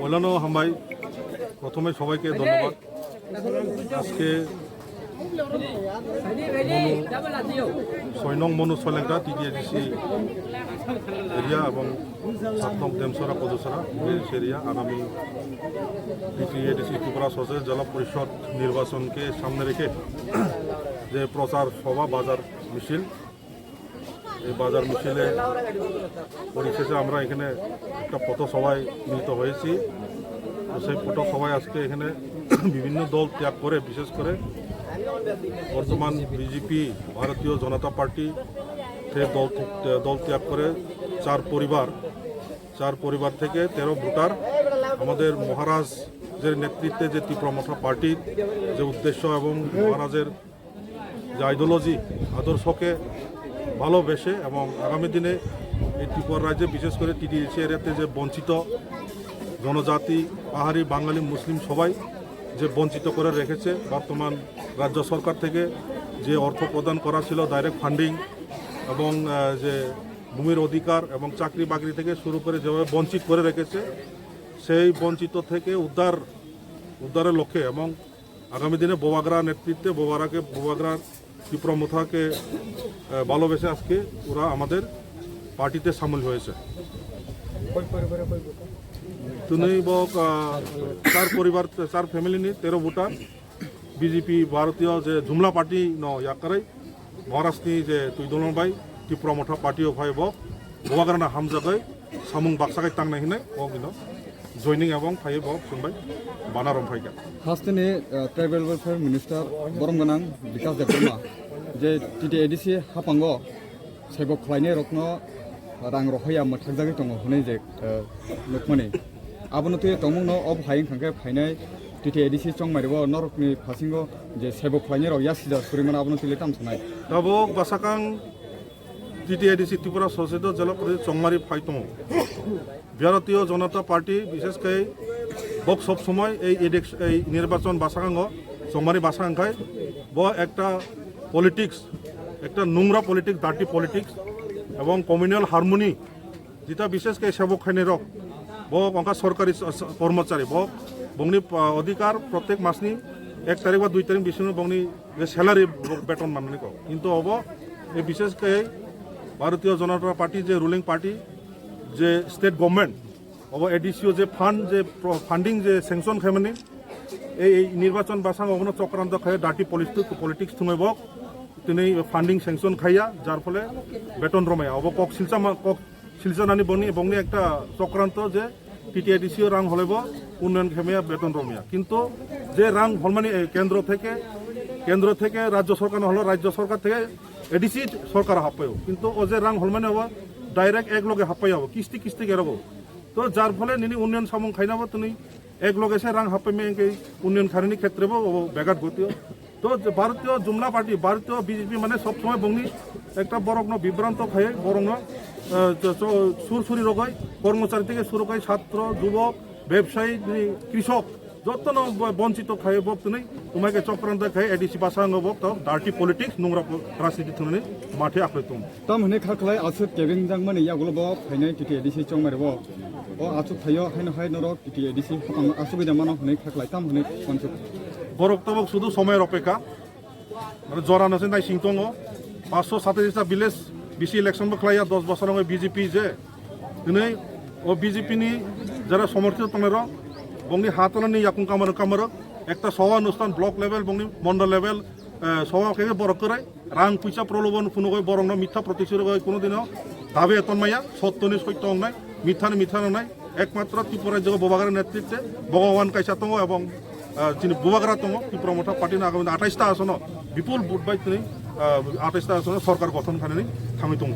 ওলানো হামবাই প্রথমে সবাইকে ধন্যবাদ। আজকে 6 নং মনু সলেঙ্কা টিটিএডিসি এরিয়া এবং 7 নং দেমসরা পদসরা এরিয়া আগামী টিটিএডিসি ত্রিপুরা সরকার জেলা পরিষদ নির্বাচনকে সামনে রেখে যে প্রচার সভা বাজার মিছিল, এই বাজার মিছিলে পরিশেষে আমরা এখানে একটা পথসভায় মিলিত হয়েছি। সেই পথসভায় আজকে এখানে বিভিন্ন দল ত্যাগ করে, বিশেষ করে বর্তমান বিজেপি ভারতীয় জনতা পার্টি দল ত্যাগ করে চার পরিবার থেকে 13 ভোটার আমাদের মহারাজের নেতৃত্বে যে তীব্রমথা পার্টির যে উদ্দেশ্য এবং মহারাজের যে আইডিওলজি আদর্শকে ভালোবেসে এবং আগামী দিনে এই ত্রিপুরা রাজ্যে বিশেষ করে টিটিএডিসি এরিয়াতে যে বঞ্চিত জনজাতি, পাহাড়ি, বাঙালি, মুসলিম সবাই যে বঞ্চিত করে রেখেছে, বর্তমান রাজ্য সরকার থেকে যে অর্থ প্রদান করা ছিল ডাইরেক্ট ফান্ডিং এবং যে ভূমির অধিকার এবং চাকরি বাকরি থেকে শুরু করে যেভাবে বঞ্চিত করে রেখেছে, সেই বঞ্চিত থেকে উদ্ধারের লক্ষ্যে এবং আগামী দিনে বোবাগরা নেতৃত্বে বোবাগরার তীব্রমথাকে ভালোবেসে আজকে ওরা আমাদের পার্টিতে সামিল হয়েছে। চার পরিবার, চার ফ্যামিলি নিয়ে 13 ভোটার বিজেপি ভারতীয় যে জুমলা পার্টি ইয়াকারাই মহারাষ্ট্রনি যে তুইদলবাই তীব্রমথা পার্টিও ভাই বোবাগরা হামজাগাই সামুং বাক্সাগাই টাंनाय हिनाय बगिनो जयनिं এবং फाइ बक सुनबाय बानारम फाइगा हास्टेनि ट्राइबेल वेलफेयर मिनिस्टार बरमगोनां बिकास देबबर्मा जे टिटिएडिसि हापांगो सेबक खालायनाय रत्न रां रहाया मोथागजागै दङ हनै जे लोकमानि आबनते तमुनो अब हायिं खांखे फाइनाय टिटिएडिसि चंमारिबो नरकनि फासिंगो जे सेबक खालायनाय रया सिदा सुरिमान आबनते लेताम सानाय दाबो बासाकां টিটিএডিসি ত্রিপুরা সরকার জেলা পরিষদ চংমারি ফাইতম ভারতীয় জনতা পার্টি বিশেষ করে বক সব সময় এই নির্বাচন বাসাকাঙ্গ চংমারি বাসাকাঙ্খায় একটা পলিটিক্স, একটা নোংরা পলিটিক্স, ডার্টি পলিটিক্স এবং কমিউনাল হারমোনি যেটা বিশেষ করে সেবক খাইনে রক অঙ্কা সরকারি কর্মচারী বংনি অধিকার প্রত্যেক মাসনি 1 তারিখ বা 2 তারিখ বিশেষ বংনি যে স্যালারি বেতন মাননি কিন্তু এই বিশেষ করে ভারতীয় জনতা পার্টি যে রুলিং পার্টি যে স্টেট গভর্নমেন্ট এডিসিও যে ফান্ডিং যে স্যাংশন খাইমানি এই নির্বাচন বাসাং অগ্ন চক্রান্ত খায় ডার্টি পলিটিক্স থুঙাইব তিনি ফান্ডিং স্যাংশন খাইয়া যার ফলে বেতন রমায়া কক শিলচানানি বংনি একটা চক্রান্ত যে টিটিএডিসিও রাং হলেব উন্নয়ন খেমিয়া বেতন রমিয়া কিন্তু যে রাং হলমানি কেন্দ্র থেকে রাজ্য সরকার হলো রাজ্য সরকার থেকে এডিসি সরকার হাপ্পাইব কিন্তু ও যে রাং হলমানি হবো ডাইরেক্ট এক লগে হাপ্পাই হবো কিস্তি কেরাবো তো যার ফলে নিনি উন্নয়ন সামং খাইনাবো তুমি এক লগে সে রাং হাপ্পাইমে উন্নয়ন খারিনি ক্ষেত্রেবো ব্যাঘাত ঘটিও তো ভারতীয় জুমলা পার্টি ভারতীয় বিজেপি মানে সবসময় বংনি একটা বরগ্ন বিভ্রান্ত খায় বরগ্ন সুরসুরি রোগায় কর্মচারী থেকে শুরু করে ছাত্র, যুবক, ব্যবসায়ী, কৃষক যত বঞ্চিত খায় বক তুমি তোমাকে চক্রান্ত খায় এডিসি বাসাঙ্গ বক তো ডার্টি পলিটিক্স নোংরা রাজনীতি থুনানি মাঠে আখলে তুম তাম হনে খাখলাই আসুত কেবিন জাংমানি ইয়াগুলো ব ফাইনাই টিটিएडिसि चंमारिब ও আসুত থাইও হাইন হাই নর টিটিएडिसि আসুগি জামানো হনে খাখলাই তাম হনে পঞ্চক বরক তবক শুধু সময়ের অপেক্ষা মানে জরানছে নাই সিংতং 527টা ভিলেজ বিসি ইলেকশন বখলাইয়া 10 বছর বিজেপি যে দিনে ও বিজেপি নি যারা সমর্থিত তংর বংনি হাতলানি ইয়াকুং কামার একটা সভা অনুষ্ঠান ব্লক লেভেল বংনি মন্ডল লেভেল সভা খেয়ে বড় করে রাং পয়সা প্রলোভন কোনো বরং মিথ্যা প্রতিশ্রুতি কোনোদিনও দাবি এতনমাইয়া সত্যনি সত্য নাই মিথ্যা নাই একমাত্র ত্রিপুরা রাজ্য বোবাগরার নেতৃত্বে ভগবান কাইসা দङ এবং যিনি বোবাগরা দङ ত্রিপুরা মথা পার্টি আগামী 28টা আসন বিপুল ভোট বাই তিনি 28টা আসনে সরকার গঠন খানাनै थाङै दं